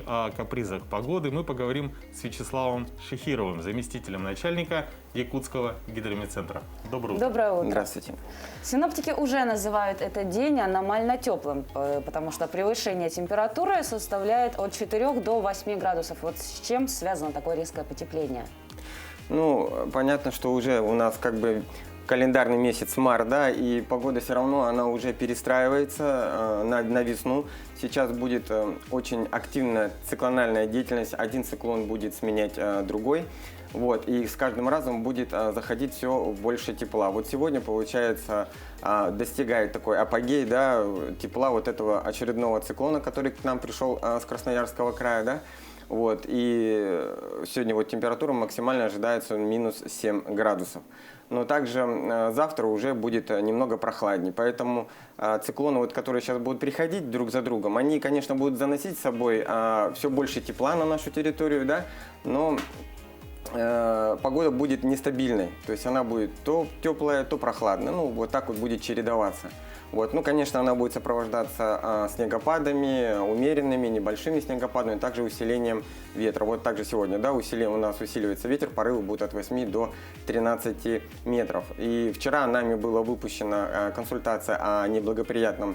о капризах погоды мы поговорим с Вячеславом Шихировым, заместителем начальника Якутского гидрометцентра. Доброе утро. Доброе утро. Здравствуйте. Синоптики уже называют этот день аномально теплым, потому что превышение температуры составляет от 4 до 8 градусов. Вот с чем связано такое резкое потепление? Ну, понятно, что уже у нас как бы календарный месяц март, да, и погода все равно, она уже перестраивается на весну. Сейчас будет очень активная циклональная деятельность, один циклон будет сменять другой. Вот, и с каждым разом будет заходить все больше тепла. Вот сегодня, получается, достигает такой апогей, да, тепла вот этого очередного циклона, который к нам пришел с Красноярского края, да. Вот, и сегодня вот температура максимально ожидается минус 7 градусов. Но также завтра уже будет немного прохладнее. Поэтому циклоны, вот, которые сейчас будут приходить друг за другом, они, конечно, будут заносить с собой все больше тепла на нашу территорию, да, но погода будет нестабильной. То есть она будет то теплая, то прохладная. Ну, вот так вот будет чередоваться. Вот. Ну, конечно, она будет сопровождаться снегопадами, умеренными, небольшими снегопадами, также усилением ветра. Вот также сегодня, да, у нас усиливается ветер, порывы будут от 8 до 13 метров. И вчера нами была выпущена консультация о неблагоприятном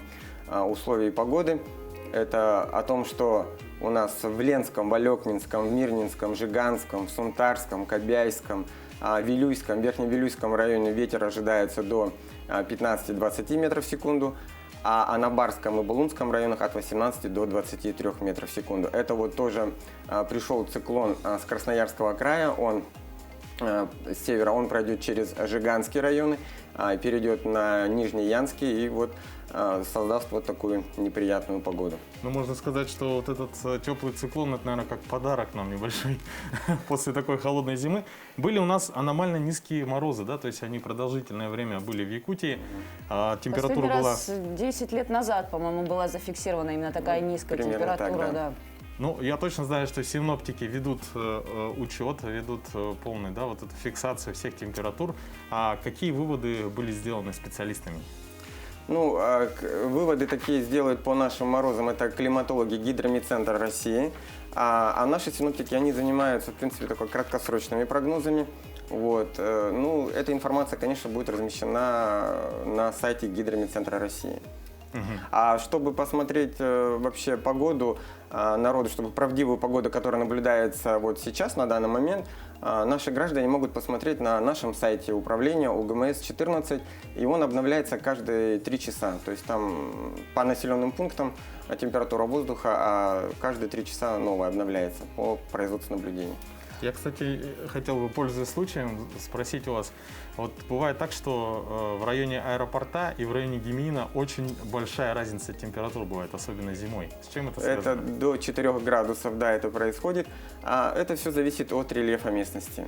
условии погоды. Это о том, что у нас в Ленском, Валекминском, в Мирнинском, Жиганском, в Сунтарском, Кобяйском, Вилюйском, Верхневилюйском районе ветер ожидается до 15-20 метров в секунду, а на Барском и Булунском районах от 18 до 23 метров в секунду. Это вот тоже пришел циклон с Красноярского края, он с севера, он пройдет через Жиганские районы, перейдет на Нижнеянский и вот создаст вот такую неприятную погоду. Ну, можно сказать, что вот этот теплый циклон, это, наверное, как подарок нам небольшой после такой холодной зимы. Были у нас аномально низкие морозы, да, то есть они продолжительное время были в Якутии. Температура Последний была... раз 10 лет назад, по-моему, была зафиксирована именно такая низкая примерно температура. так, да. Ну, я точно знаю, что синоптики ведут учет, ведут полный, да, вот эту фиксацию всех температур. А какие выводы были сделаны специалистами? Ну, выводы такие сделают по нашим морозам, это климатологи Гидрометцентра России. А наши синоптики, они занимаются, в принципе, такой краткосрочными прогнозами. Вот. Ну, эта информация, конечно, будет размещена на сайте Гидрометцентра России. А чтобы посмотреть вообще погоду народу, чтобы правдивую погоду, которая наблюдается вот сейчас, на данный момент, наши граждане могут посмотреть на нашем сайте управления УГМС-14, и он обновляется каждые 3 часа. То есть там по населенным пунктам температура воздуха, а каждые 3 часа новая обновляется по производству наблюдений. Я, кстати, хотел бы, пользуясь случаем, спросить у вас, вот бывает так, что в районе аэропорта и в районе Гемина очень большая разница температур бывает, особенно зимой. С чем это связано? Это до 4 градусов, да, это происходит. Это все зависит от рельефа местности.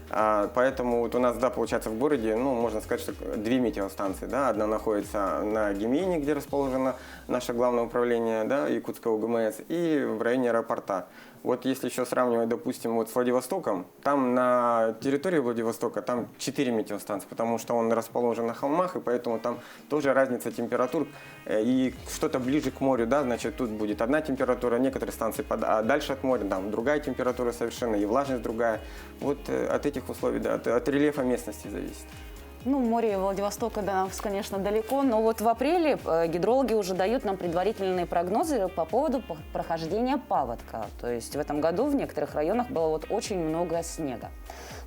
Поэтому вот у нас, да, получается, в городе, ну, можно сказать, что 2 метеостанции, да, одна находится на Гемине, где расположено наше главное управление, да, Якутского УГМС, и в районе аэропорта. Вот если еще сравнивать, допустим, вот с Владивостоком, там на территории Владивостока там 4 метеостанции, потому что он расположен на холмах, и поэтому там тоже разница температур. И что-то ближе к морю, да, значит, тут будет одна температура, некоторые станции, а дальше от моря, там другая температура совершенно, и влажность другая. Вот от этих условий, да, от рельефа местности зависит. Ну, море Владивостока до нас, конечно, далеко, но вот в апреле гидрологи уже дают нам предварительные прогнозы по поводу прохождения паводка. То есть в этом году в некоторых районах было вот очень много снега.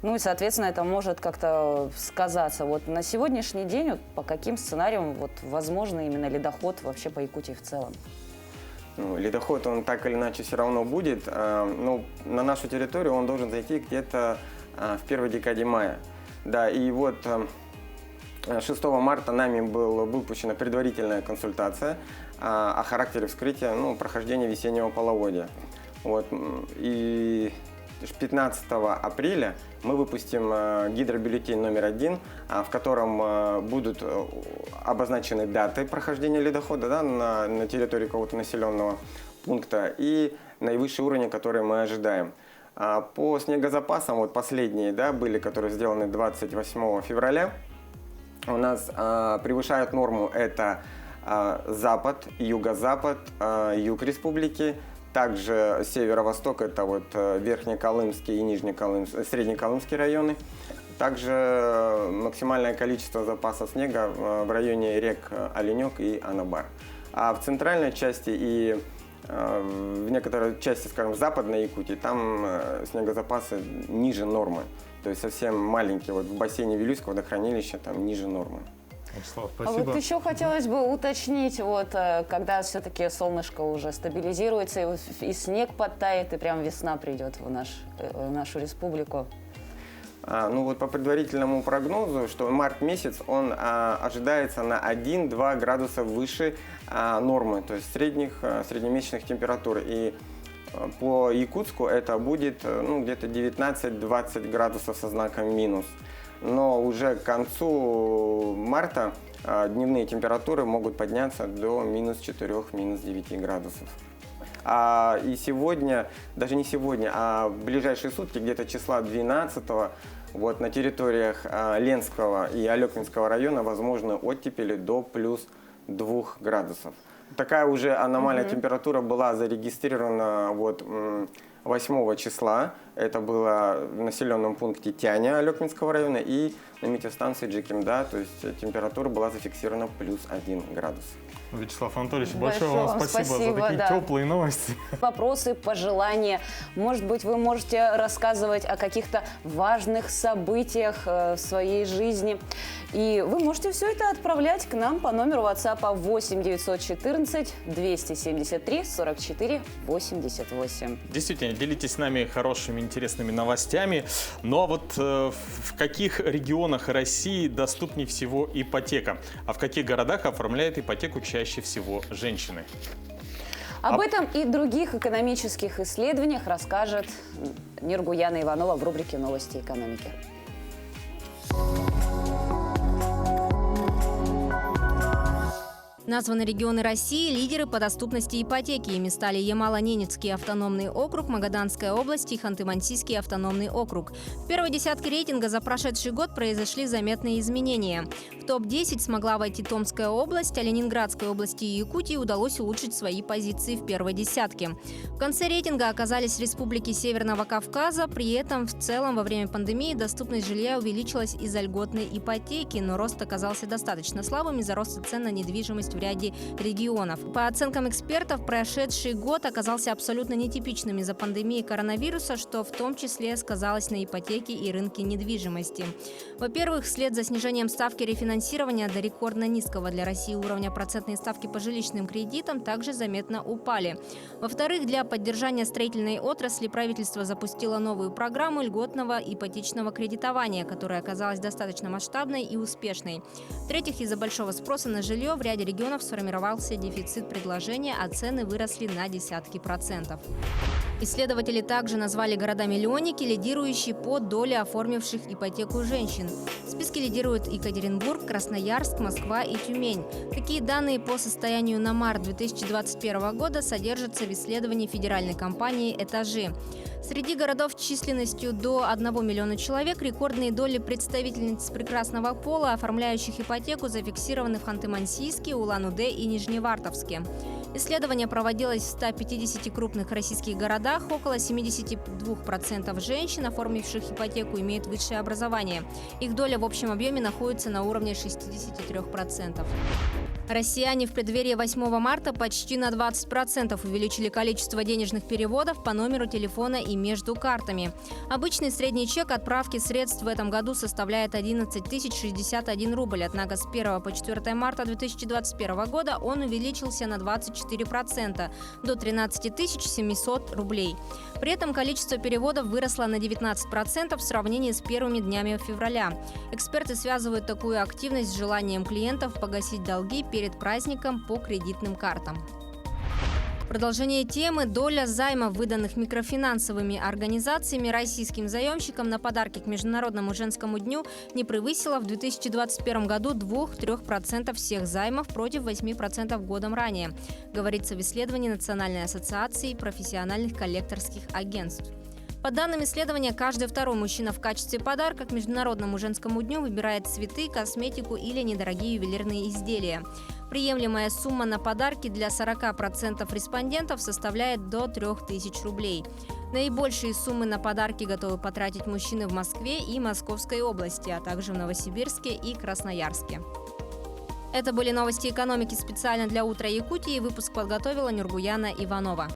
Ну и, соответственно, это может как-то сказаться. Вот на сегодняшний день вот по каким сценариям вот возможно именно ледоход вообще по Якутии в целом? Ну, ледоход, он так или иначе все равно будет. Ну, на нашу территорию он должен зайти где-то в первой декаде мая. Да, и вот 6 марта нами была выпущена предварительная консультация о характере вскрытия, ну, прохождения весеннего половодья. Вот, и 15 апреля мы выпустим гидробюллетень номер 1, в котором будут обозначены даты прохождения ледохода, да, на территории какого-то населенного пункта и наивысший уровень, который мы ожидаем. По снегозапасам, вот последние, да, были, которые сделаны 28 февраля, у нас превышают норму это запад, юго-запад, юг республики, Также северо-восток – это вот Верхнеколымский и Среднеколымский районы. Также максимальное количество запаса снега в районе рек Оленек и Анабар. А в центральной части и в некоторой части, скажем, западной Якутии, там снегозапасы ниже нормы. То есть совсем маленькие. Вот в бассейне Вилюйского водохранилища там ниже нормы. Вячеслав, А спасибо. вот еще хотелось бы уточнить, вот когда все-таки солнышко уже стабилизируется, и снег подтает, и прям весна придет в нашу республику. Ну вот по предварительному прогнозу, что март месяц, он ожидается на 1-2 градуса выше нормы, то есть среднемесячных температур. И по Якутску это будет где-то 19-20 градусов со знаком минус. Но уже к концу марта дневные температуры могут подняться до минус 4, минус 9 градусов. И сегодня, даже не сегодня, а в ближайшие сутки, где-то числа 12-го, вот на территориях Ленского и Алекминского района возможны оттепели до плюс 2 градусов. Такая уже аномальная температура была зарегистрирована 8 числа. Это было в населенном пункте Тяня Алекминского района и на метеостанции Джикимда, то есть температура была зафиксирована плюс 1 градус. Вячеслав Анатольевич, большое вам спасибо за такие да. теплые новости. Вопросы, пожелания. Может быть, вы можете рассказывать о каких-то важных событиях в своей жизни. И вы можете все это отправлять к нам по номеру WhatsApp 8 914 273 44 88. Действительно, делитесь с нами хорошими, интересными новостями. Ну а вот в каких регионах России доступнее всего ипотека? А в каких городах оформляет ипотеку чаще всего женщины? Об этом и других экономических исследованиях расскажет Нургуяна Иванова в рубрике «Новости экономики». Названы регионы России, лидеры по доступности ипотеки. Ими стали Ямало-Ненецкий автономный округ, Магаданская область и Ханты-Мансийский автономный округ. В первой десятке рейтинга за прошедший год произошли заметные изменения. В топ-10 смогла войти Томская область, а Ленинградской области и Якутии удалось улучшить свои позиции в первой десятке. В конце рейтинга оказались республики Северного Кавказа. При этом в целом во время пандемии доступность жилья увеличилась из-за льготной ипотеки, но рост оказался достаточно слабым из-за роста цен на недвижимость в ряде регионов. По оценкам экспертов, прошедший год оказался абсолютно нетипичным из-за пандемии коронавируса, что в том числе сказалось на ипотеке и рынке недвижимости. Во-первых, вслед за снижением ставки рефинансирования до рекордно низкого для России уровня процентные ставки по жилищным кредитам также заметно упали. Во-вторых, для поддержания строительной отрасли правительство запустило новую программу льготного ипотечного кредитования, которая оказалась достаточно масштабной и успешной. В-третьих, из-за большого спроса на жилье в ряде регионов сформировался дефицит предложения, а цены выросли на десятки процентов. Исследователи также назвали города-миллионники, лидирующие по доле оформивших ипотеку женщин. В списке лидируют Екатеринбург, Красноярск, Москва и Тюмень. Такие данные по состоянию на март 2021 года содержатся в исследовании федеральной компании «Этажи». Среди городов численностью до 1 миллиона человек рекордные доли представительниц прекрасного пола, оформляющих ипотеку, зафиксированы в Ханты-Мансийске, Улан-Удэ и Нижневартовске. Исследование проводилось в 150 крупных российских городах. Около 72% женщин, оформивших ипотеку, имеют высшее образование. Их доля в общем объеме находится на уровне 63%. Россияне в преддверии 8 марта почти на 20% увеличили количество денежных переводов по номеру телефона и между картами. Обычный средний чек отправки средств в этом году составляет 11 061 рубль. Однако с 1 по 4 марта 2021 года он увеличился на 24% до 13 700 рублей. При этом количество переводов выросло на 19% в сравнении с первыми днями февраля. Эксперты связывают такую активность с желанием клиентов погасить долги перед праздником по кредитным картам. Продолжение темы. Доля займов, выданных микрофинансовыми организациями российским заемщикам на подарки к Международному женскому дню, не превысила в 2021 году 2-3% всех займов против 8% годом ранее, говорится в исследовании Национальной ассоциации профессиональных коллекторских агентств. По данным исследования, каждый второй мужчина в качестве подарка к Международному женскому дню выбирает цветы, косметику или недорогие ювелирные изделия. Приемлемая сумма на подарки для 40% респондентов составляет до 3000 рублей. Наибольшие суммы на подарки готовы потратить мужчины в Москве и Московской области, а также в Новосибирске и Красноярске. Это были новости экономики специально для «Утра Якутии». Выпуск подготовила Нургуяна Иванова.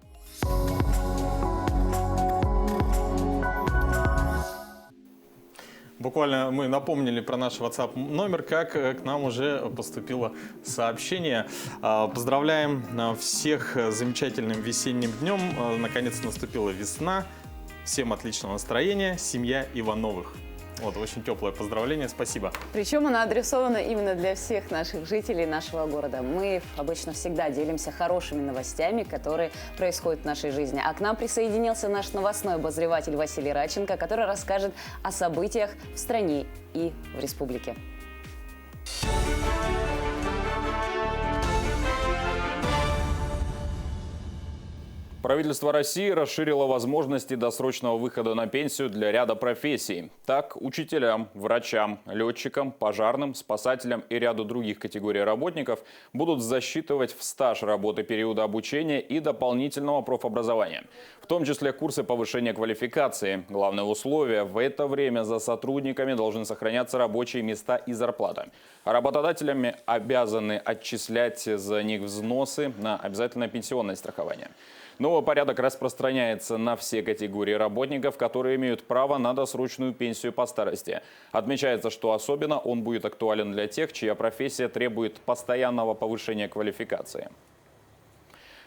Буквально мы напомнили про наш WhatsApp номер, как к нам уже поступило сообщение. Поздравляем всех с замечательным весенним днем. Наконец наступила весна. Всем отличного настроения. Семья Ивановых. Вот, очень теплое поздравление, спасибо. Причем оно адресовано именно для всех наших жителей нашего города. Мы обычно всегда делимся хорошими новостями, которые происходят в нашей жизни. А к нам присоединился наш новостной обозреватель Василий Радченко, который расскажет о событиях в стране и в республике. Правительство России расширило возможности досрочного выхода на пенсию для ряда профессий. Так, учителям, врачам, летчикам, пожарным, спасателям и ряду других категорий работников будут засчитывать в стаж работы периода обучения и дополнительного профобразования. В том числе курсы повышения квалификации. Главное условие – в это время за сотрудниками должны сохраняться рабочие места и зарплата. А работодателями обязаны отчислять за них взносы на обязательное пенсионное страхование. Новый порядок распространяется на все категории работников, которые имеют право на досрочную пенсию по старости. Отмечается, что особенно он будет актуален для тех, чья профессия требует постоянного повышения квалификации.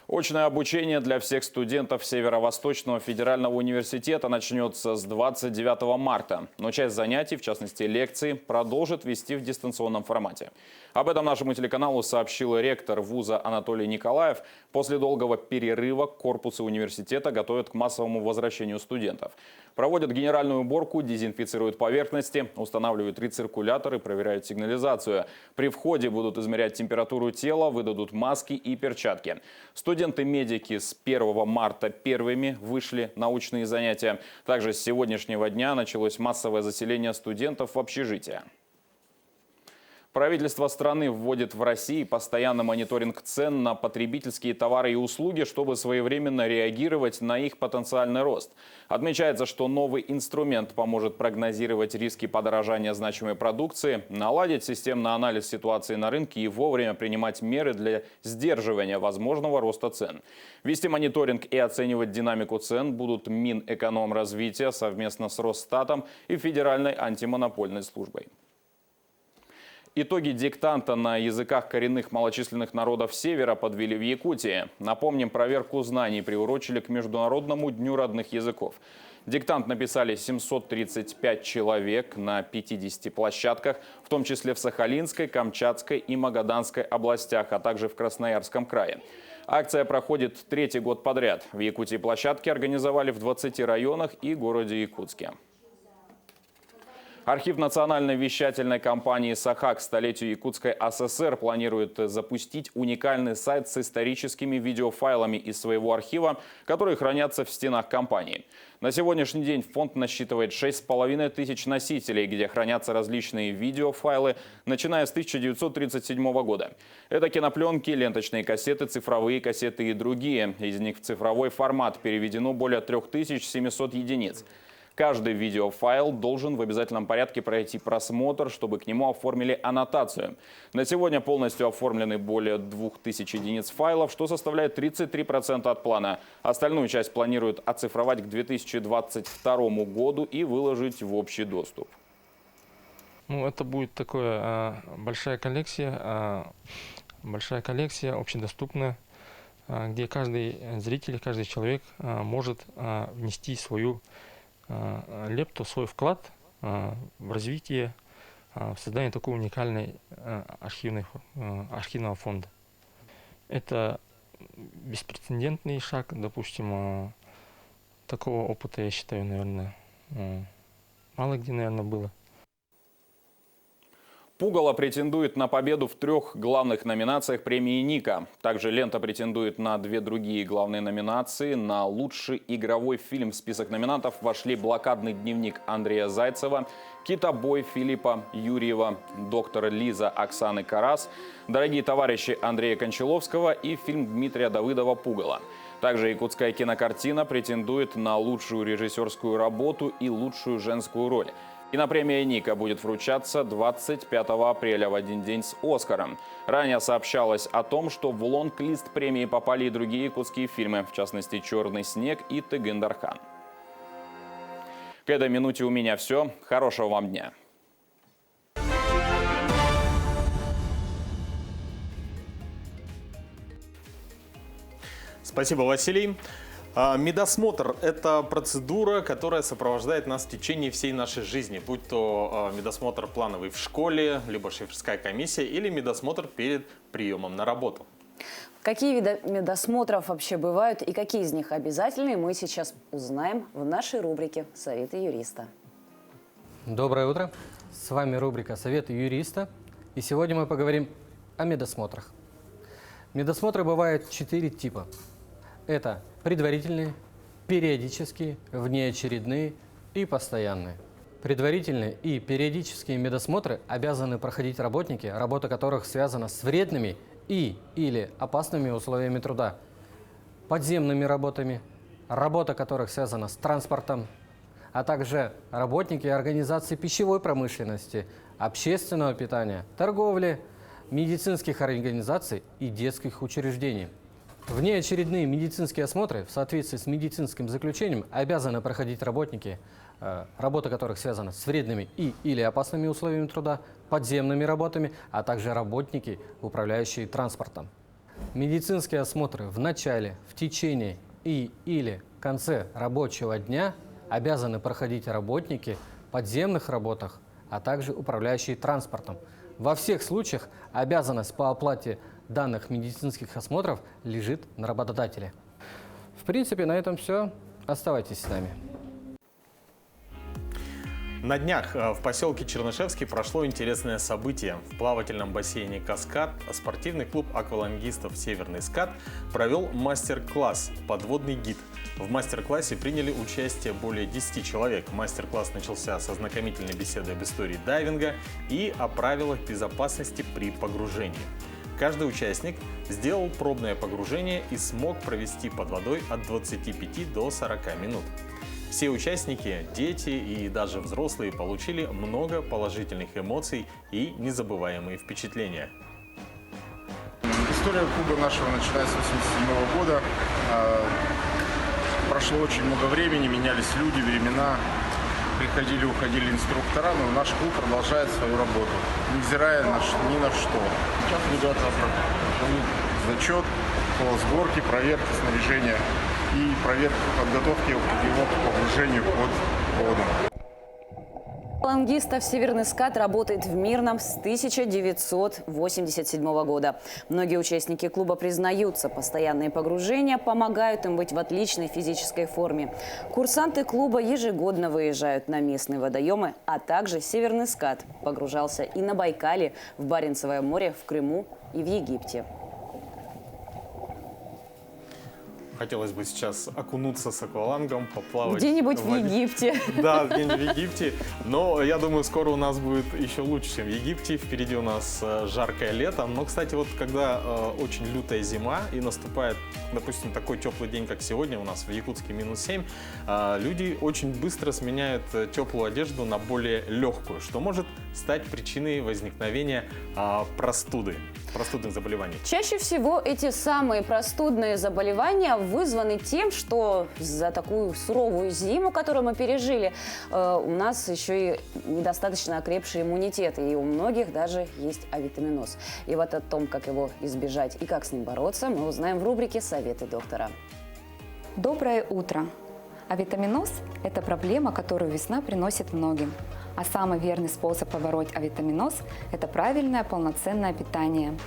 Очное обучение для всех студентов Северо-Восточного федерального университета начнется с 29 марта. Но часть занятий, в частности лекции, продолжит вести в дистанционном формате. Об этом нашему телеканалу сообщил ректор вуза Анатолий Николаев. После долгого перерыва корпусы университета готовят к массовому возвращению студентов. Проводят генеральную уборку, дезинфицируют поверхности, устанавливают рециркуляторы, проверяют сигнализацию. При входе будут измерять температуру тела, выдадут маски и перчатки. Студенты-медики с 1 марта первыми вышли на очные занятия. Также с сегодняшнего дня началось массовое заселение студентов в общежития. Правительство страны вводит в России постоянный мониторинг цен на потребительские товары и услуги, чтобы своевременно реагировать на их потенциальный рост. Отмечается, что новый инструмент поможет прогнозировать риски подорожания значимой продукции, наладить системный анализ ситуации на рынке и вовремя принимать меры для сдерживания возможного роста цен. Вести мониторинг и оценивать динамику цен будут Минэкономразвития совместно с Росстатом и Федеральной антимонопольной службой. Итоги диктанта на языках коренных малочисленных народов Севера подвели в Якутии. Напомним, проверку знаний приурочили к Международному дню родных языков. Диктант написали 735 человек на 50 площадках, в том числе в Сахалинской, Камчатской и Магаданской областях, а также в Красноярском крае. Акция проходит третий год подряд. В Якутии площадки организовали в 20 районах и городе Якутске. Архив национальной вещательной компании «Саха» к столетию Якутской ССР планирует запустить уникальный сайт с историческими видеофайлами из своего архива, которые хранятся в стенах компании. На сегодняшний день фонд насчитывает 6500 носителей, где хранятся различные видеофайлы, начиная с 1937 года. Это кинопленки, ленточные кассеты, цифровые кассеты и другие. Из них в цифровой формат переведено более 3700 единиц. Каждый видеофайл должен в обязательном порядке пройти просмотр, чтобы к нему оформили аннотацию. На сегодня полностью оформлены более 2000 единиц файлов, что составляет 33% от плана. Остальную часть планируют оцифровать к 2022 году и выложить в общий доступ. Ну, это будет такая большая коллекция, общедоступная, где каждый зритель, каждый человек может внести свою лепту, свой вклад в развитие, в создание такого уникального архивного фонда. Это беспрецедентный шаг, допустим, такого опыта, я считаю, наверное, мало где, наверное, было. Пугало претендует на победу в 3 главных номинациях премии «Ника». Также лента претендует на 2 другие главные номинации. На лучший игровой фильм в список номинантов вошли «Блокадный дневник» Андрея Зайцева, «Китобой» Филиппа Юрьева, «Доктор Лиза» Оксаны Карас, «Дорогие товарищи» Андрея Кончаловского и фильм Дмитрия Давыдова «Пугало». Также якутская кинокартина претендует на лучшую режиссерскую работу и лучшую женскую роль. Кинопремия «Ника» будет вручаться 25 апреля в один день с «Оскаром». Ранее сообщалось о том, что в лонг-лист премии попали и другие якутские фильмы, в частности «Черный снег» и «Тыгын-Дархан». К этой минуте у меня все. Хорошего вам дня. Спасибо, Василий. Медосмотр – это процедура, которая сопровождает нас в течение всей нашей жизни, будь то медосмотр плановый в школе, либо шеферская комиссия, или медосмотр перед приемом на работу. Какие виды медосмотров вообще бывают и какие из них обязательны, мы сейчас узнаем в нашей рубрике «Советы юриста». Доброе утро! С вами рубрика «Советы юриста». И сегодня мы поговорим о медосмотрах. Медосмотры бывают 4 типа. Это предварительные, периодические, внеочередные и постоянные. Предварительные и периодические медосмотры обязаны проходить работники, работа которых связана с вредными или опасными условиями труда, подземными работами, работа которых связана с транспортом, а также работники организаций пищевой промышленности, общественного питания, торговли, медицинских организаций и детских учреждений. Внеочередные медицинские осмотры в соответствии с медицинским заключением обязаны проходить работники, работа которых связана с вредными или опасными условиями труда, подземными работами, а также работники, управляющие транспортом. Медицинские осмотры в начале, в течение или конце рабочего дня обязаны проходить работники в подземных работах, а также управляющие транспортом. Во всех случаях обязанность по оплате данных медицинских осмотров лежит на работодателе. В принципе, на этом все. Оставайтесь с нами. На днях в поселке Чернышевский прошло интересное событие. В плавательном бассейне «Каскад» спортивный клуб аквалангистов «Северный скат» провел мастер-класс «Подводный гид». В мастер-классе приняли участие более 10 человек. Мастер-класс начался со знакомительной беседы об истории дайвинга и о правилах безопасности при погружении. Каждый участник сделал пробное погружение и смог провести под водой от 25 до 40 минут. Все участники, дети и даже взрослые, получили много положительных эмоций и незабываемые впечатления. История клуба нашего начинается с 1987 года. Прошло очень много времени, менялись люди, времена. Приходили, уходили инструктора, но наш клуб продолжает свою работу, невзирая ни на что. Сейчас ребята проходят зачет по сборке, проверке снаряжения и проверке подготовки его к погружению под воду. Аквалангистов «Северный скат» работает в Мирном с 1987 года. Многие участники клуба признаются, постоянные погружения помогают им быть в отличной физической форме. Курсанты клуба ежегодно выезжают на местные водоемы, а также «Северный скат» погружался и на Байкале, в Баренцевое море, в Крыму и в Египте. Хотелось бы сейчас окунуться с аквалангом, поплавать. Где-нибудь в Египте. Да, где-нибудь в Египте. Но я думаю, скоро у нас будет еще лучше, чем в Египте. Впереди у нас жаркое лето. Но, кстати, вот когда очень лютая зима и наступает, допустим, такой теплый день, как сегодня, у нас в Якутске -7, люди очень быстро сменяют теплую одежду на более легкую, что может стать причиной возникновения простудных заболеваний. Чаще всего эти самые простудные заболевания вызваны тем, что за такую суровую зиму, которую мы пережили, у нас еще и недостаточно окрепший иммунитет, и у многих даже есть авитаминоз. И вот о том, как его избежать и как с ним бороться, мы узнаем в рубрике «Советы доктора». Доброе утро! Авитаминоз – это проблема, которую весна приносит многим. А самый верный способ побороть авитаминоз – это правильное полноценное питание.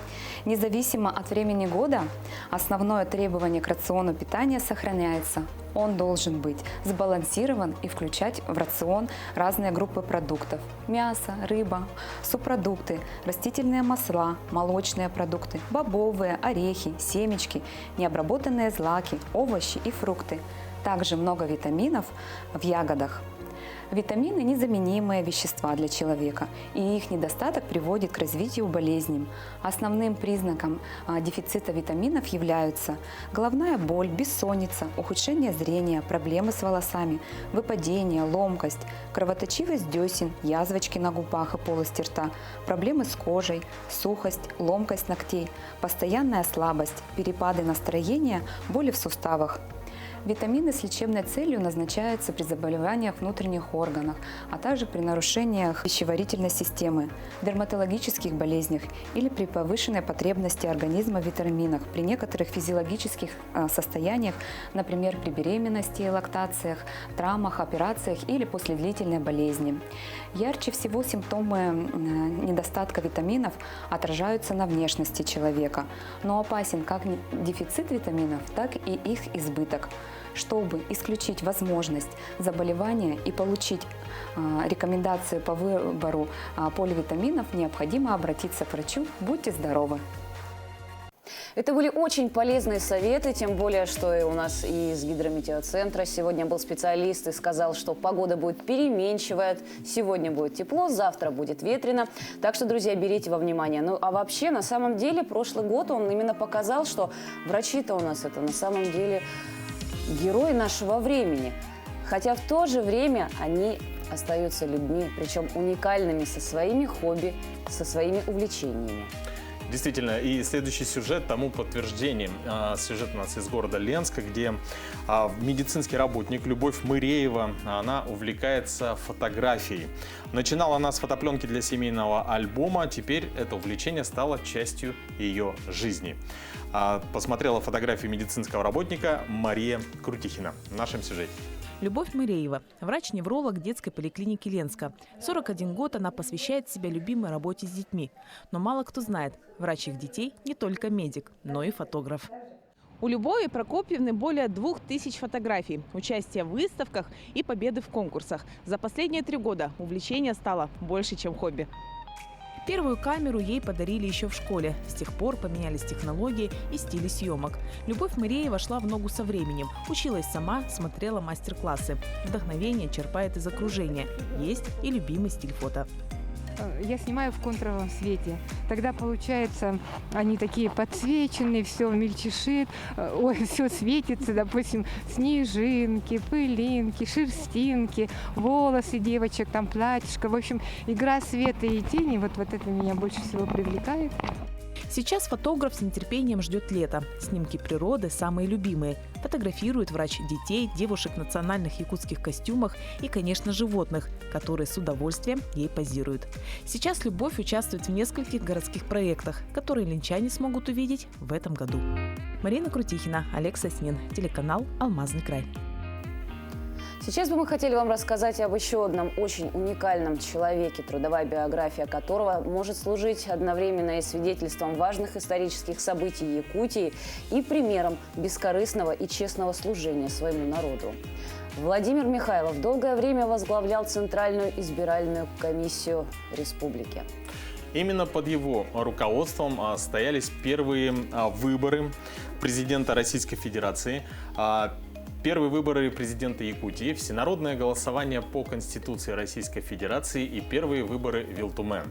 Независимо от времени года, основное требование к рациону питания сохраняется. Он должен быть сбалансирован и включать в рацион разные группы продуктов – мясо, рыба, субпродукты, растительные масла, молочные продукты, бобовые, орехи, семечки, необработанные злаки, овощи и фрукты. Также много витаминов в ягодах. Витамины – незаменимые вещества для человека, и их недостаток приводит к развитию болезней. Основным признаком дефицита витаминов являются головная боль, бессонница, ухудшение зрения, проблемы с волосами, выпадение, ломкость, кровоточивость десен, язвочки на губах и полости рта, проблемы с кожей, сухость, ломкость ногтей, постоянная слабость, перепады настроения, боли в суставах. Витамины с лечебной целью назначаются при заболеваниях внутренних органов, а также при нарушениях пищеварительной системы, дерматологических болезнях или при повышенной потребности организма в витаминах при некоторых физиологических состояниях, например, при беременности и лактациях, травмах, операциях или после длительной болезни. Ярче всего симптомы недостатка витаминов отражаются на внешности человека, но опасен как дефицит витаминов, так и их избыток. Чтобы исключить возможность заболевания и получить рекомендацию по выбору поливитаминов, необходимо обратиться к врачу. Будьте здоровы! Это были очень полезные советы, тем более, что и у нас и из гидрометеоцентра сегодня был специалист и сказал, что погода будет переменчивая. Сегодня будет тепло, завтра будет ветрено. Так что, друзья, берите во внимание. Ну, а вообще, на самом деле, прошлый год он именно показал, что врачи-то у нас это на самом деле герои нашего времени. Хотя в то же время они остаются людьми, причем уникальными со своими хобби, со своими увлечениями. Действительно, и следующий сюжет тому подтверждение. Сюжет у нас из города Ленска, где медицинский работник Любовь Мыреева, она увлекается фотографией. Начинала она с фотопленки для семейного альбома, теперь это увлечение стало частью ее жизни. Посмотрела фотографии медицинского работника Мария Крутихина в нашем сюжете. Любовь Мыреева – врач-невролог детской поликлиники Ленска. 41 год она посвящает себя любимой работе с детьми. Но мало кто знает, врач их детей не только медик, но и фотограф. У Любови Прокопьевны более 2000 фотографий, участие в выставках и победы в конкурсах. За последние 3 года увлечение стало больше, чем хобби. Первую камеру ей подарили еще в школе. С тех пор поменялись технологии и стили съемок. Любовь Мыреева шла в ногу со временем. Училась сама, смотрела мастер-классы. Вдохновение черпает из окружения. Есть и любимый стиль фото. Я снимаю в контровом свете. Тогда, получается, они такие подсвеченные, все мельчешит, все светится, допустим, снежинки, пылинки, шерстинки, волосы девочек, там платьишко. В общем, игра света и тени, вот это меня больше всего привлекает. Сейчас фотограф с нетерпением ждет лета. Снимки природы самые любимые. Фотографирует врач детей, девушек в национальных якутских костюмах и, конечно, животных, которые с удовольствием ей позируют. Сейчас Любовь участвует в нескольких городских проектах, которые ленчане смогут увидеть в этом году. Марина Крутихина, Олег Соснин, телеканал «Алмазный край». Сейчас бы мы хотели вам рассказать об еще одном очень уникальном человеке, трудовая биография которого может служить одновременно и свидетельством важных исторических событий Якутии и примером бескорыстного и честного служения своему народу. Владимир Михайлов долгое время возглавлял Центральную избирательную комиссию республики. Именно под его руководством состоялись первые выборы президента Российской Федерации. Первые выборы президента Якутии, всенародное голосование по Конституции Российской Федерации и первые выборы Вилтумен.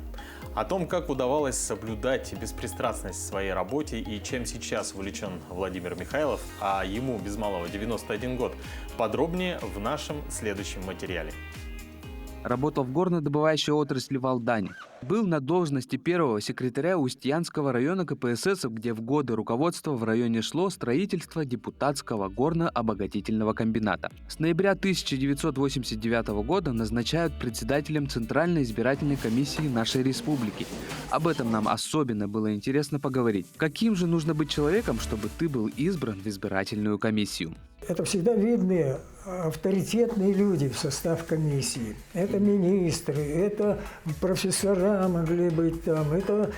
О том, как удавалось соблюдать беспристрастность в своей работе и чем сейчас увлечен Владимир Михайлов, а ему без малого 91 год, подробнее в нашем следующем материале. Работал в горнодобывающей отрасли в Алдане. Был на должности первого секретаря Устьянского района КПСС, где в годы руководства в районе шло строительство депутатского горно-обогатительного комбината. С ноября 1989 года назначают председателем Центральной избирательной комиссии нашей республики. Об этом нам особенно было интересно поговорить. Каким же нужно быть человеком, чтобы ты был избран в избирательную комиссию? Это всегда видные авторитетные люди в состав комиссии. Это министры, это профессора могли быть там, это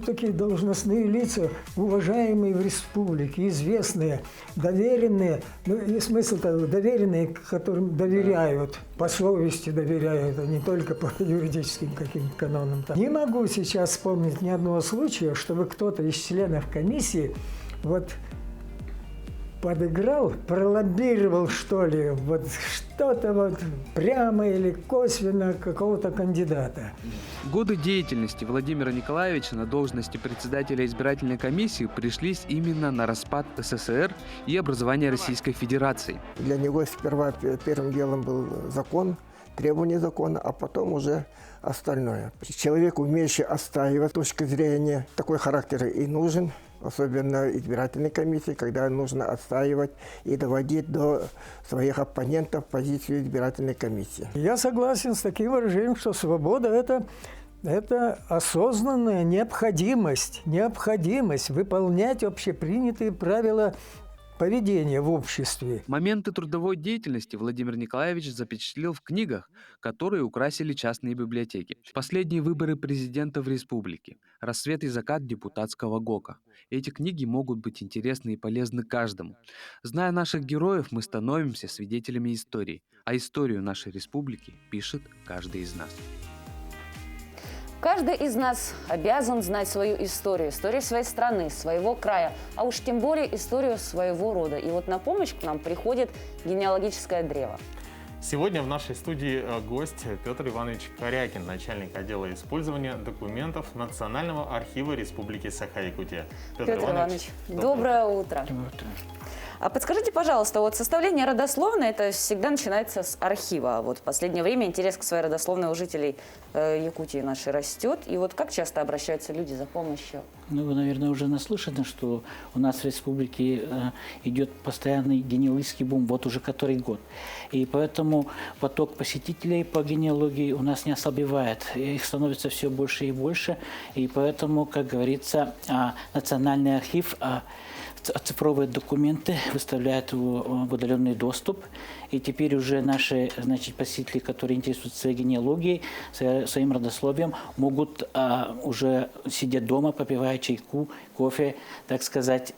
такие должностные лица, уважаемые в республике, известные, доверенные, и смысл-то доверенные, которым доверяют, по совести доверяют, а не только по юридическим каким-то канонам. Не могу сейчас вспомнить ни одного случая, чтобы кто-то из членов комиссии вот подыграл, пролоббировал, что ли, вот что-то вот прямо или косвенно какого-то кандидата. Годы деятельности Владимира Николаевича на должности председателя избирательной комиссии пришлись именно на распад СССР и образование Российской Федерации. Для него сперва первым делом был закон, требования закона, а потом уже остальное. Человек, умеющий отстаивать точку зрения, такой характер и нужен. Особенно избирательной комиссии, когда нужно отстаивать и доводить до своих оппонентов позицию избирательной комиссии. Я согласен с таким выражением, что свобода – это осознанная необходимость выполнять общепринятые правила поведения в обществе. Моменты трудовой деятельности Владимир Николаевич запечатлел в книгах, которые украсили частные библиотеки. Последние выборы президента в республике, рассвет и закат депутатского ГОКа. Эти книги могут быть интересны и полезны каждому. Зная наших героев, мы становимся свидетелями истории, а историю нашей республики пишет каждый из нас. Каждый из нас обязан знать свою историю своей страны, своего края, а уж тем более историю своего рода. И вот на помощь к нам приходит генеалогическое древо. Сегодня в нашей студии гость Петр Иванович Корякин, начальник отдела использования документов Национального архива Республики Саха-Якутия. Петр Иванович, доброе утро. А подскажите, пожалуйста, вот составление родословной, это всегда начинается с архива. Вот в последнее время интерес к своей родословной у жителей Якутии нашей растет. И вот как часто обращаются люди за помощью? Ну, вы, наверное, уже наслышаны, что у нас в республике идет постоянный генеалогический бум, вот уже который год. И поэтому поток посетителей по генеалогии у нас не ослабевает. Их становится все больше и больше. И поэтому, как говорится, Национальный архив цифровые документы выставляют в удаленный доступ. И теперь уже наши, значит, посетители, которые интересуются своей генеалогией, своим родословием, могут уже сидя дома, попивая чайку, кофе, так сказать,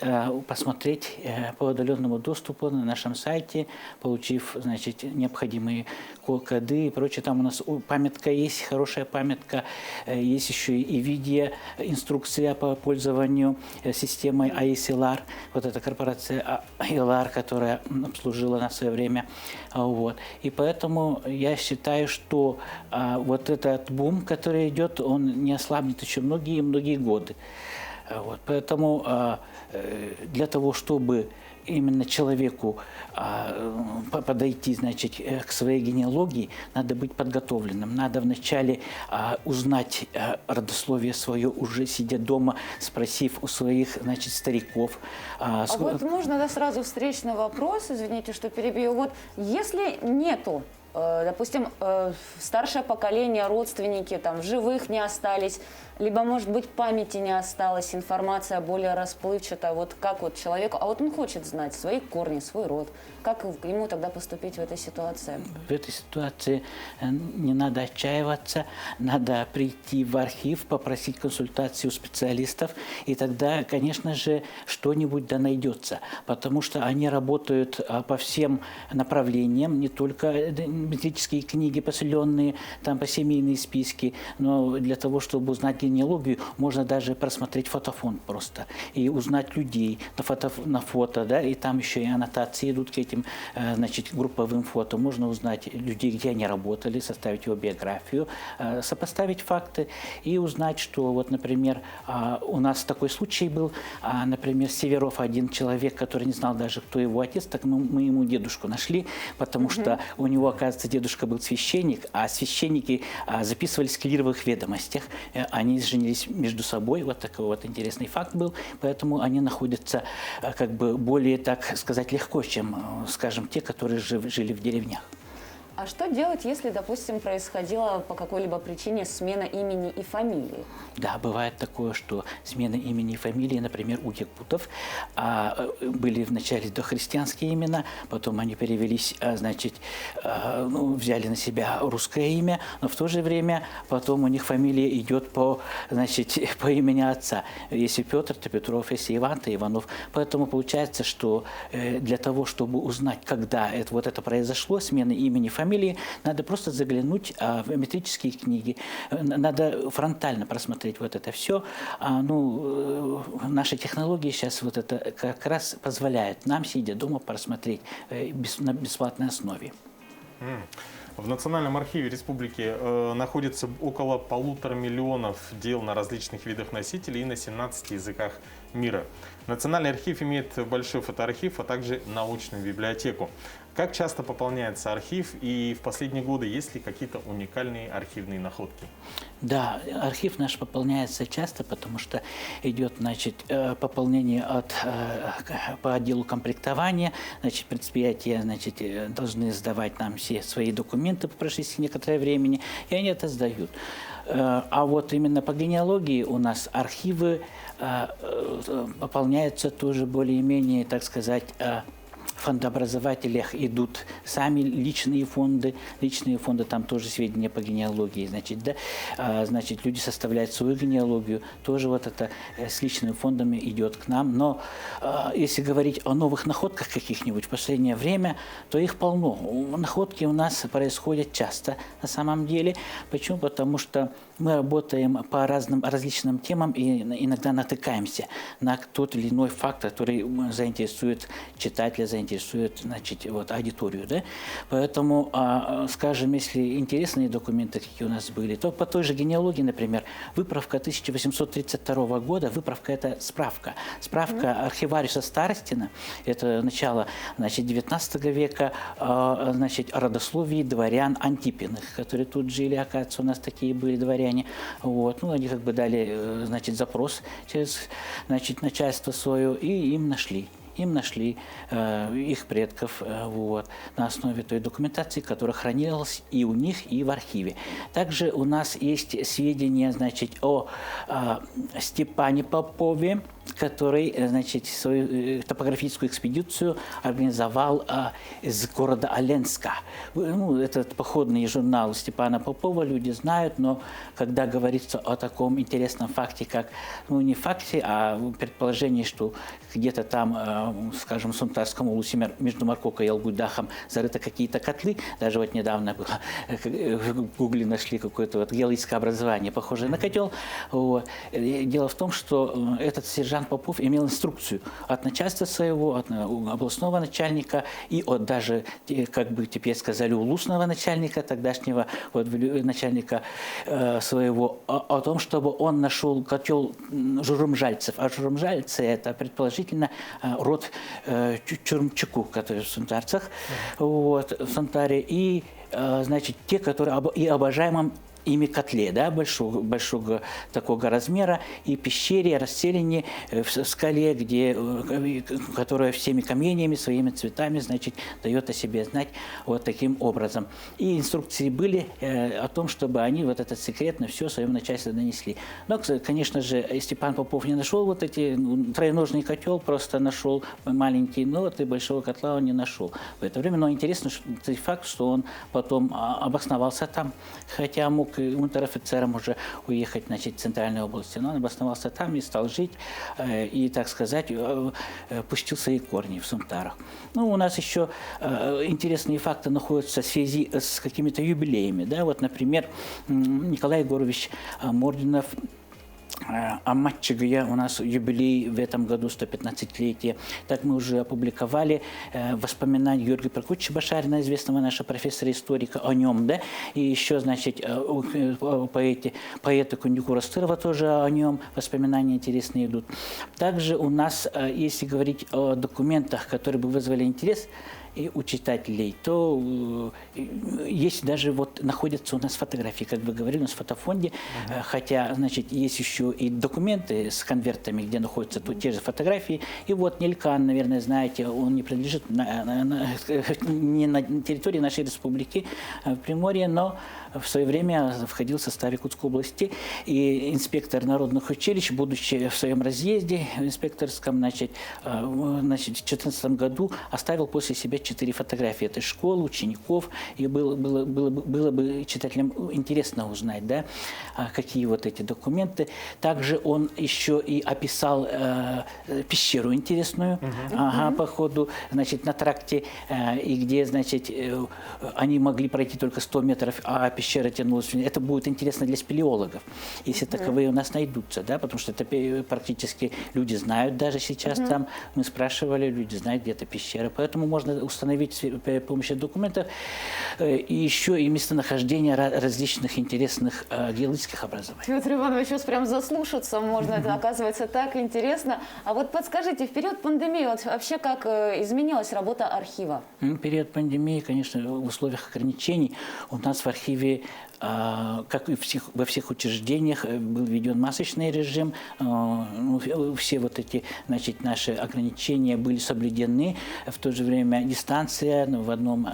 посмотреть по удаленному доступу на нашем сайте, получив, значит, необходимые коды и прочее. Там у нас памятка есть, хорошая памятка, есть еще и видеоинструкция по пользованию системой ASLR, вот эта корпорация ASLR, которая обслужила нас в свое время. Вот. И поэтому я считаю, что вот этот бум, который идет, он не ослабнет еще многие-многие годы. Вот. Поэтому для того, чтобы именно человеку подойти, значит, к своей генеалогии, надо быть подготовленным. Надо вначале узнать родословие свое, уже сидя дома, спросив у своих, значит, стариков. Вот можно сразу встречный вопрос, извините, что перебью. Вот если нету, допустим, старшее поколение, родственники там в живых не остались, либо, может быть, памяти не осталось, информация более расплывчатая, вот как вот человеку, а вот он хочет знать свои корни, свой род, как ему тогда поступить в этой ситуации? В этой ситуации не надо отчаиваться, надо прийти в архив, попросить консультации у специалистов, и тогда, конечно же, что-нибудь да найдется, потому что они работают по всем направлениям, не только метрические книги, поселенные, там по семейные списки, но для того, чтобы узнать генеалогию, можно даже просмотреть фотофонд просто и узнать людей на фото, да, и там еще и аннотации идут к этим, значит, групповым фото. Можно узнать людей, где они работали, составить его биографию, сопоставить факты и узнать, что вот, например, у нас такой случай был, например, Северов, один человек, который не знал даже, кто его отец, так мы ему дедушку нашли, потому что у него, оказывается, дедушка был священник, а священники записывались в клировых ведомостях. Они женились между собой, вот такой вот интересный факт был, поэтому они находятся как бы более, так сказать, легко, чем, скажем, те, которые жили в деревнях. А что делать, если, допустим, происходила по какой-либо причине смена имени и фамилии? Да, бывает такое, что смена имени и фамилии, например, у якутов были вначале дохристианские имена, потом они перевелись, значит, взяли на себя русское имя, но в то же время потом у них фамилия идет по имени отца. Если Петр, то Петров, если Иван, то Иванов. Поэтому получается, что для того, чтобы узнать, когда это произошло, смена имени и фамилии, надо просто заглянуть в метрические книги, надо фронтально просмотреть вот это все. Наши технологии сейчас вот это как раз позволяют нам, сидя дома, просмотреть на бесплатной основе. В Национальном архиве республики находится около 1,5 миллиона дел на различных видах носителей и на 17 языках мира. Национальный архив имеет большой фотоархив, а также научную библиотеку. Как часто пополняется архив и в последние годы есть ли какие-то уникальные архивные находки? Да, архив наш пополняется часто, потому что идет, пополнение по отделу комплектования. Предприятия, должны сдавать нам все свои документы по прошествии некоторое времени, и они это сдают. А вот именно по генеалогии у нас архивы пополняются тоже более-менее, так сказать, в фондообразователях идут сами личные фонды. Личные фонды, там тоже сведения по генеалогии. Люди составляют свою генеалогию. Тоже вот это с личными фондами идет к нам. Но если говорить о новых находках каких-нибудь в последнее время, то их полно. Находки у нас происходят часто на самом деле. Почему? Потому что мы работаем по различным темам и иногда натыкаемся на тот или иной факт, который заинтересует читателя, заинтересует аудиторию. Да? Поэтому, скажем, если интересные документы, какие у нас были, то по той же генеалогии, например, выправка 1832 года, выправка – это справка. Справка архивариуса Старостина, это начало 19 века, о родословии дворян Антипиных, которые тут жили, оказывается, у нас такие были дворяне. Они дали запрос через начальство свое, и им нашли. Их предков на основе той документации, которая хранилась и у них, и в архиве. Также у нас есть сведения о Степане Попове, который свою топографическую экспедицию организовал из города Оленска. Этот походный журнал Степана Попова люди знают, но когда говорится о таком интересном факте, как, не факте, а предположении, что где-то там, скажем, в Сунтарском улусе между Маркокой и Алгудахом зарыты какие-то котлы, даже недавно было, в Гугле нашли какое-то геологическое образование, похожее на котел. Дело в том, что этот сержант Попов имел инструкцию от начальства своего, от областного начальника и от даже, как бы теперь сказали, улусного начальника, тогдашнего начальника своего, о том, чтобы он нашел котел журумжальцев. А журумжальцы – это, предположительно, род Чурмчуку, который в Сунтарцах, в Сунтаре, и, те, которые и обожаемым ими котле, да, большого такого размера, и пещере, расселении в скале, которая всеми каменьями, своими цветами, дает о себе знать таким образом. И инструкции были о том, чтобы они это секретно все своему начальству донесли. Но, конечно же, Степан Попов не нашел эти троеножный котел, просто нашел маленький, но и большого котла он не нашел в это время. Но интересно факт, что он потом обосновался там, хотя мог унтер-офицером уже уехать в Центральной области. Но он обосновался там и стал жить, и, так сказать, пустил свои корни в Сунтарах. У нас еще интересные факты находятся в связи с какими-то юбилеями. Да? Например, Николай Егорович Мординов, Аматчигая, у нас юбилей в этом году 115-летие. Так мы уже опубликовали воспоминания Георгия Прокопьевича Башарина, известного нашего профессора-историка, о нем, да, и еще, поэта Кундюкура Стырова тоже о нем воспоминания интересные идут. Также у нас, если говорить о документах, которые бы вызвали интерес, и у читателей, то есть даже вот находятся у нас фотографии, как вы говорили, у нас в фотофонде, хотя, значит, есть еще и документы с конвертами, где находятся те же фотографии. И вот Нилькан, наверное, знаете, он не принадлежит не на территории нашей республики в Приморье, но в свое время входил в состав Якутской области. И инспектор народных училищ, будучи в своем разъезде инспекторском, значит, в 2014 году оставил после себя 4 фотографии. Это школ, учеников. И было бы читателям интересно узнать, да, какие вот эти документы. Также он еще и описал пещеру интересную, по ходу, значит, на тракте, и где, значит, они могли пройти только 100 метров, а пещера тянулась. Это будет интересно для спелеологов, если таковые у нас найдутся, да, потому что это практически люди знают даже сейчас там. Мы спрашивали, люди знают, где эта пещера. Поэтому можно установить при помощи документов и еще и местонахождение различных интересных геологических образований. Петр Иванович, сейчас прям заслушаться можно, это оказывается так интересно. А вот подскажите, в период пандемии вот вообще как изменилась работа архива? В период пандемии, конечно, в условиях ограничений у нас в архиве, как и во всех учреждениях, был введен масочный режим. Все вот эти, значит, наши ограничения были соблюдены. В то же время дистанция. В одном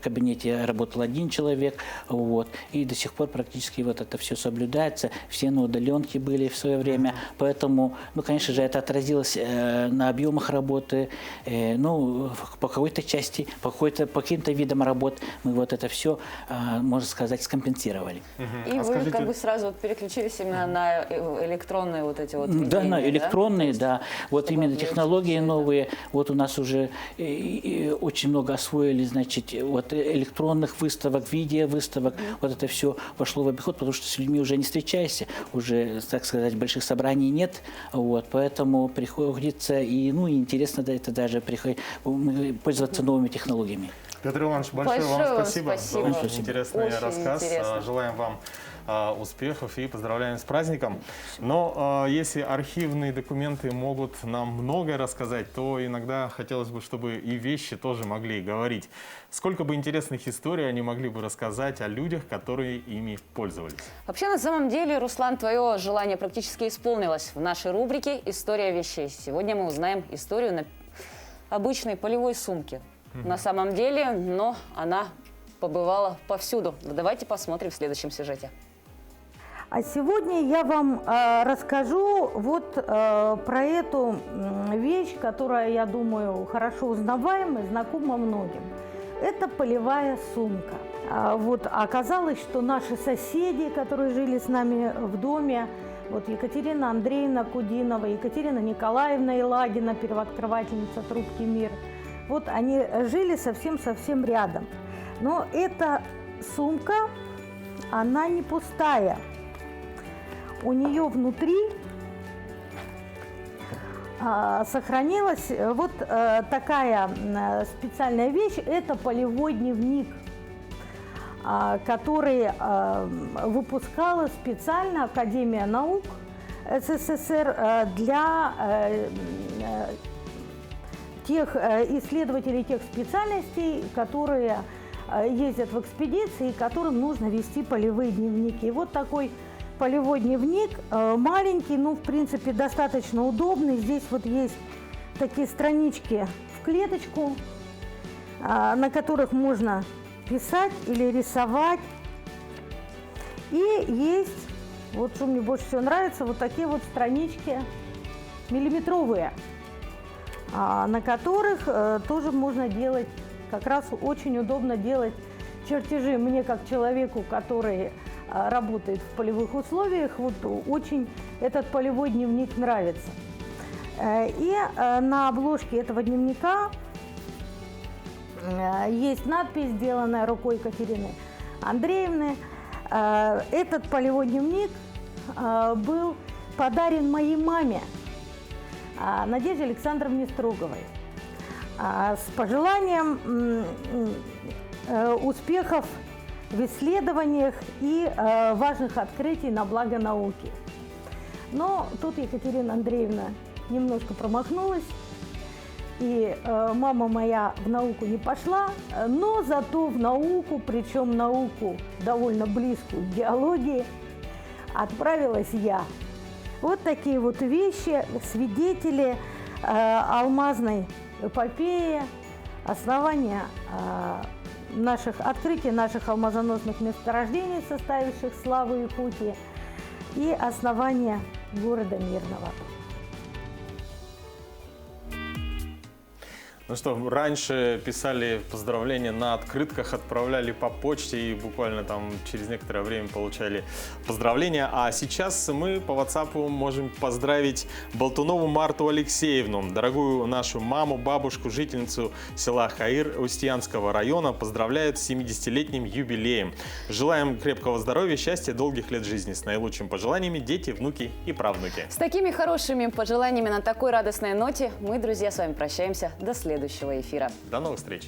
кабинете работал 1 человек. Вот. И до сих пор практически вот это все соблюдается. Все на удаленке были в свое время. Поэтому, конечно же, это отразилось на объемах работы. По какой-то части, по каким-то видам работ мы вот это все, можно сказать, скомпенсировали. И вы как бы сразу переключились именно на электронные вот эти вот Да, на электронные, да. Вот именно технологии новые. Вот у нас уже очень много освоили, значит, вот электронных выставок, видеовыставок. Вот это все вошло в обиход, потому что с людьми уже не встречаешься, уже, так сказать, больших собраний нет. Вот, поэтому приходится, и интересно, да, это даже пользоваться новыми технологиями. Петр Иванович, большое вам спасибо. Спасибо. За очень интересный рассказ. Интересно. Желаем вам успехов и поздравляем с праздником. Но если архивные документы могут нам многое рассказать, то иногда хотелось бы, чтобы и вещи тоже могли говорить. Сколько бы интересных историй они могли бы рассказать о людях, которые ими пользовались. Вообще, на самом деле, Руслан, твое желание практически исполнилось в нашей рубрике «История вещей». Сегодня мы узнаем историю на обычной полевой сумке. На самом деле, но она побывала повсюду. Давайте посмотрим в следующем сюжете. А сегодня я вам расскажу вот про эту вещь, которая, я думаю, хорошо узнаваема и знакома многим. Это полевая сумка. Вот оказалось, что наши соседи, которые жили с нами в доме, вот Екатерина Андреевна Кудинова, Екатерина Николаевна Илагина, первооткрывательница трубки «Мир», вот они жили совсем-совсем рядом. Но эта сумка, она не пустая. У нее внутри сохранилась вот такая специальная вещь. Это полевой дневник, который выпускала специально Академия наук СССР для тех исследователей, тех специальностей, которые ездят в экспедиции, которым нужно вести полевые дневники. И вот такой полевой дневник, маленький, в принципе, достаточно удобный. Здесь вот есть такие странички в клеточку, на которых можно писать или рисовать. И есть, вот что мне больше всего нравится, вот такие вот странички миллиметровые, на которых тоже можно делать, как раз очень удобно делать чертежи. Мне, как человеку, который работает в полевых условиях, вот очень этот полевой дневник нравится. И на обложке этого дневника есть надпись, сделанная рукой Екатерины Андреевны. Этот полевой дневник был подарен моей маме, Надежде Александровне Строговой, с пожеланием успехов в исследованиях и важных открытий на благо науки. Но тут Екатерина Андреевна немножко промахнулась. И мама моя в науку не пошла, но зато в науку, причем науку довольно близкую к геологии, отправилась я. Вот такие вот вещи, свидетели алмазной эпопеи, основания открытия наших алмазоносных месторождений, составивших славу Якутии, и основания города Мирного. Ну что, раньше писали поздравления на открытках, отправляли по почте и буквально там через некоторое время получали поздравления. А сейчас мы по WhatsApp можем поздравить Болтунову Марту Алексеевну, дорогую нашу маму, бабушку, жительницу села Хаир Устьянского района. Поздравляют с 70-летним юбилеем. Желаем крепкого здоровья, счастья, долгих лет жизни. С наилучшими пожеланиями дети, внуки и правнуки. С такими хорошими пожеланиями на такой радостной ноте мы, друзья, с вами прощаемся. До следующего эфира. До новых встреч!